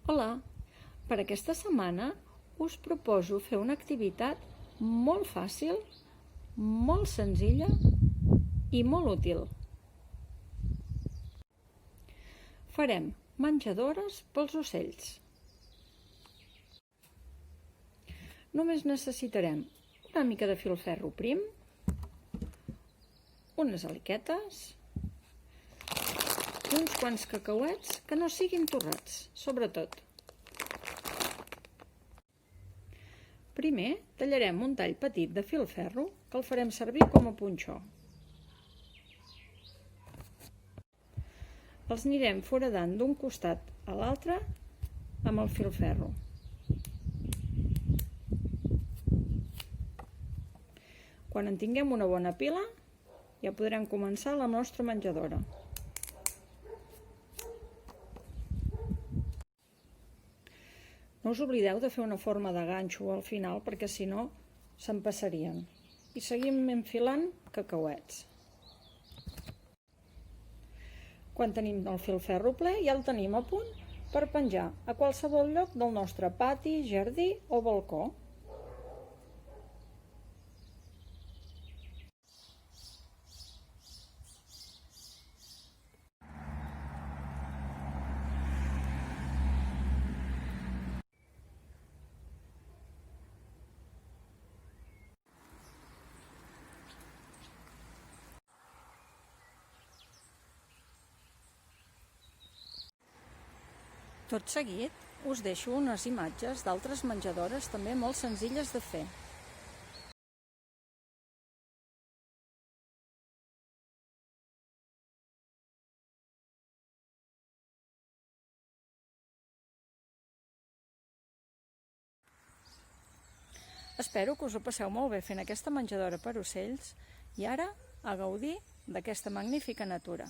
Hola, per aquesta setmana us proposo fer una activitat molt fàcil, molt senzilla i molt útil. Farem menjadores pels ocells. Només necessitarem una mica de filferro prim, unes aliquetes i uns quants cacauets que no siguin torrats, sobretot. Primer tallarem un tall petit de filferro que el farem servir com a punxó. Els anirem foradant d'un costat a l'altre amb el filferro. Quan en tinguem una bona pila, ja podrem començar la nostra menjadora. No us oblideu de fer una forma de ganxo al final perquè si no se'n passarien. I seguim enfilant cacauets. Quan tenim el filferro ple ja el tenim a punt per penjar a qualsevol lloc del nostre pati, jardí o balcó. Tot seguit us deixo unes imatges d'altres menjadores també molt senzilles de fer. Espero que us ho passeu molt bé fent aquesta menjadora per ocells i ara a gaudir d'aquesta magnífica natura.